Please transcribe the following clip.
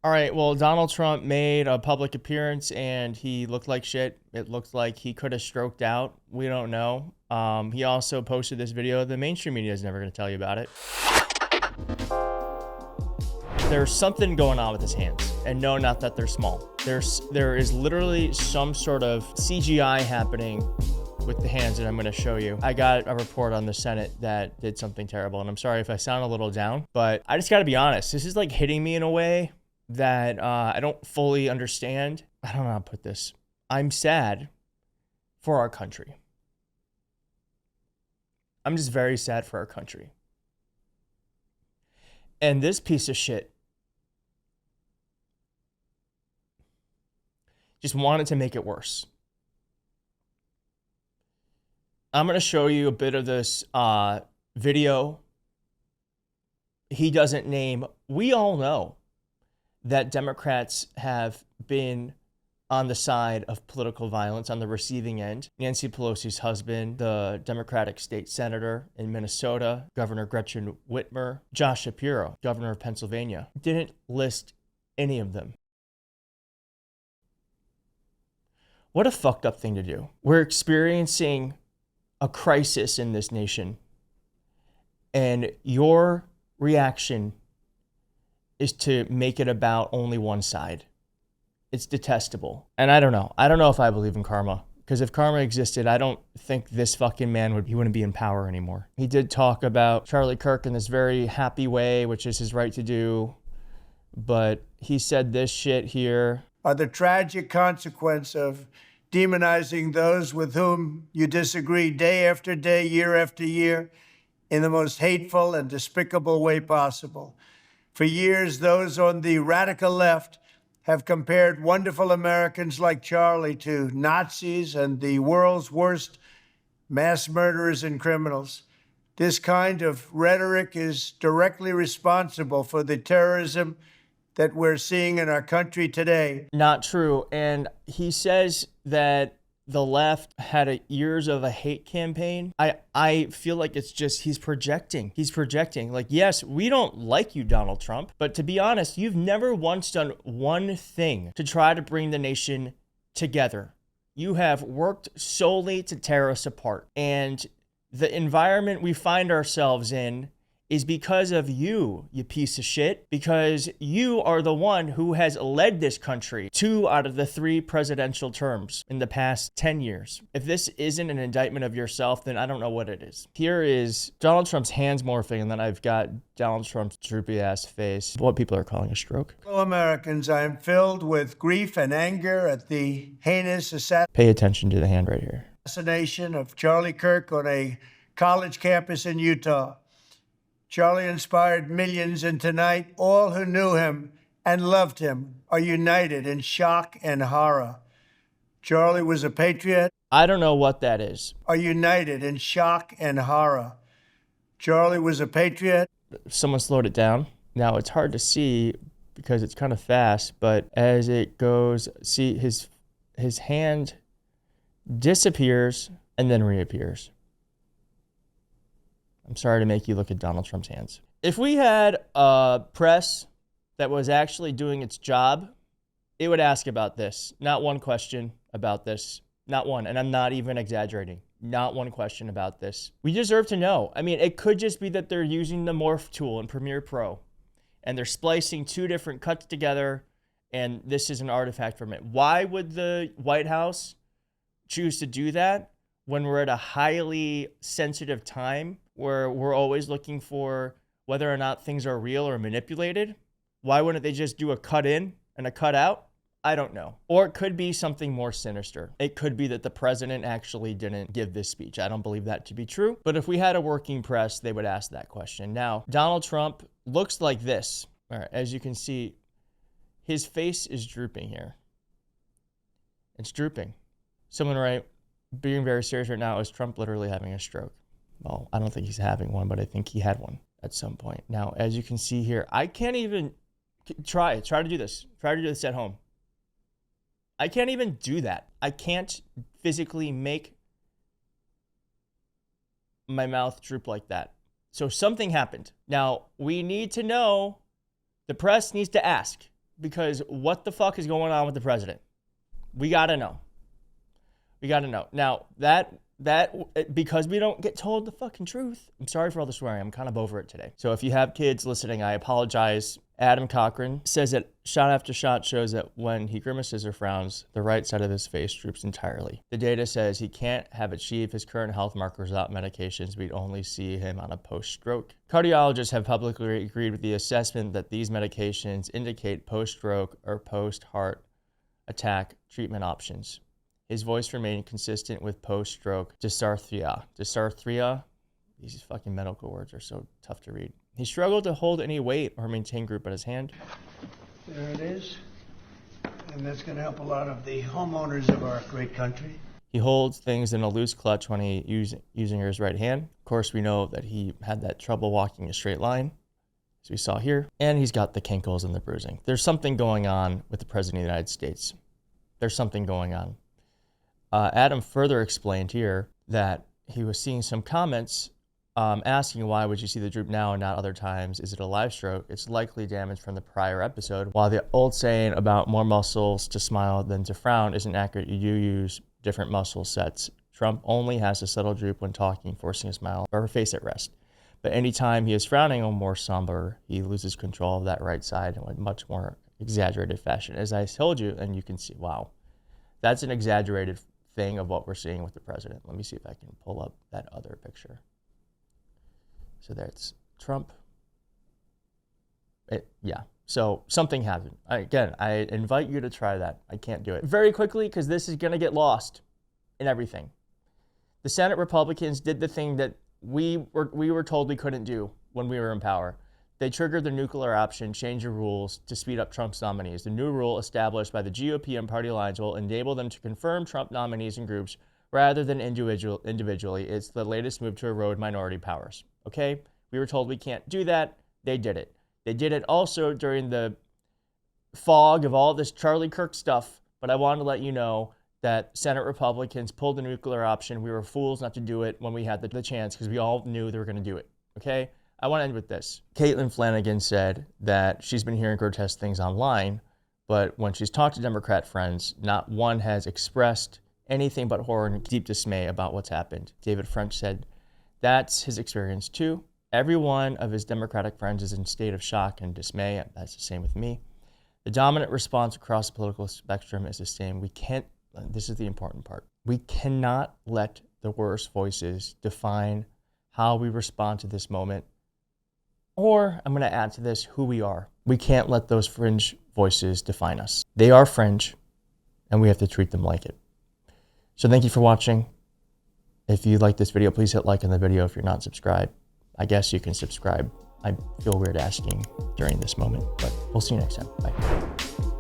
All right, well, Donald Trump made a public appearance and he looked like shit. It looked like he could have stroked out. We don't know. He also posted this video. The mainstream media is never going to tell you about it. There's something going on with his hands, and no, not that they're small. There is literally some sort of CGI happening with the hands that I'm going to show you. I got a report on the Senate that did something terrible, and I'm sorry if I sound a little down, but I just got to be honest. This is like hitting me in a way that I don't fully understand. I don't know how to put this. I'm sad for our country. I'm just very sad for our country. And this piece of shit just wanted to make it worse. I'm going to show you a bit of this video. He doesn't name. We all know that Democrats have been on the side of political violence, on the receiving end. Nancy Pelosi's husband, the Democratic state senator in Minnesota, Governor Gretchen Whitmer, Josh Shapiro, governor of Pennsylvania, didn't list any of them. What a fucked up thing to do. We're experiencing a crisis in this nation, and your reaction is to make it about only one side. It's detestable. And I don't know. I don't know if I believe in karma, because if karma existed, I don't think this fucking man wouldn't be in power anymore. He did talk about Charlie Kirk in this very happy way, which is his right to do, but he said this shit here. Are the tragic consequence of demonizing those with whom you disagree day after day, year after year, in the most hateful and despicable way possible. For years, those on the radical left have compared wonderful Americans like Charlie to Nazis and the world's worst mass murderers and criminals. This kind of rhetoric is directly responsible for the terrorism that we're seeing in our country today. Not true. And he says that the left had years of a hate campaign. I feel like it's just he's projecting. He's projecting. Like, yes, we don't like you, Donald Trump, but to be honest, you've never once done one thing to try to bring the nation together. You have worked solely to tear us apart. And the environment we find ourselves in is because of you, you piece of shit, because you are the one who has led this country 2 out of the 3 presidential terms in the past 10 years. If this isn't an indictment of yourself, then I don't know what it is. Here is Donald Trump's hands morphing, and then I've got Donald Trump's droopy ass face, what people are calling a stroke. Fellow Americans, I am filled with grief and anger at the heinous Pay attention to the hand right here. assassination of Charlie Kirk on a college campus in Utah. Charlie inspired millions, and tonight, all who knew him and loved him are united in shock and horror. Charlie was a patriot. I don't know what that is. Are united in shock and horror. Charlie was a patriot. Someone slowed it down. Now, it's hard to see because it's kind of fast, but as it goes, see his hand disappears and then reappears. I'm sorry to make you look at Donald Trump's hands. If we had a press that was actually doing its job, it would ask about this. Not one question about this. Not one. And I'm not even exaggerating. Not one question about this. We deserve to know. I mean, it could just be that they're using the morph tool in Premiere Pro and they're splicing 2 different cuts together, and this is an artifact from it. Why would the White House choose to do that when we're at a highly sensitive time where we're always looking for whether or not things are real or manipulated? Why wouldn't they just do a cut in and a cut out? I don't know. Or it could be something more sinister. It could be that the president actually didn't give this speech. I don't believe that to be true. But if we had a working press, they would ask that question. Now, Donald Trump looks like this. All right, as you can see, his face is drooping here. It's drooping. Someone write, being very serious right now, is Trump literally having a stroke? Well, I don't think he's having one, but I think he had one at some point. Now, as you can see here, I can't even try to do this. Try to do this at home. I can't even do that. I can't physically make my mouth droop like that. So something happened. Now, we need to know, the press needs to ask, because what the fuck is going on with the president? We got to know. We got to know. Now, that because we don't get told the fucking truth. I'm sorry for all the swearing. I'm kind of over it today. So if you have kids listening, I apologize. Adam Cochran says that shot after shot shows that when he grimaces or frowns, the right side of his face droops entirely. The data says he can't have achieved his current health markers without medications. We'd only see him on a post-stroke. Cardiologists have publicly agreed with the assessment that these medications indicate post-stroke or post-heart attack treatment options. His voice remained consistent with post-stroke dysarthria. Dysarthria? These fucking medical words are so tough to read. He struggled to hold any weight or maintain grip on his hand. There it is. And that's going to help a lot of the homeowners of our great country. He holds things in a loose clutch when he using his right hand. Of course, we know that he had that trouble walking a straight line, as we saw here. And he's got the kinkles and the bruising. There's something going on with the President of the United States. There's something going on. Adam further explained here that he was seeing some comments asking why would you see the droop now and not other times? Is it a live stroke? It's likely damage from the prior episode. While the old saying about more muscles to smile than to frown isn't accurate, you do use different muscle sets. Trump only has a subtle droop when talking, forcing a smile or a face at rest. But anytime he is frowning or more somber, he loses control of that right side in a much more exaggerated fashion. As I told you, and you can see, wow, that's an exaggerated thing of what we're seeing with the president. Let me see if I can pull up that other picture. So there's Trump. Yeah. So something happened. Again, I invite you to try that. I can't do it. Very quickly, because this is going to get lost in everything. The Senate Republicans did the thing that we were told we couldn't do when we were in power. They triggered the nuclear option, changed the rules to speed up Trump's nominees. The new rule established by the GOP and party lines will enable them to confirm Trump nominees in groups rather than individually. It's the latest move to erode minority powers. Okay? We were told we can't do that. They did it. They did it also during the fog of all this Charlie Kirk stuff. But I wanted to let you know that Senate Republicans pulled the nuclear option. We were fools not to do it when we had the chance because we all knew they were going to do it. Okay? I want to end with this. Caitlin Flanagan said that she's been hearing grotesque things online, but when she's talked to Democrat friends, not one has expressed anything but horror and deep dismay about what's happened. David French said that's his experience too. Every one of his Democratic friends is in a state of shock and dismay. That's the same with me. The dominant response across the political spectrum is the same. This is the important part. We cannot let the worst voices define how we respond to this moment. Or, I'm going to add to this, who we are. We can't let those fringe voices define us. They are fringe, and we have to treat them like it. So thank you for watching. If you like this video, please hit like on the video if you're not subscribed. I guess you can subscribe. I feel weird asking during this moment, but we'll see you next time. Bye.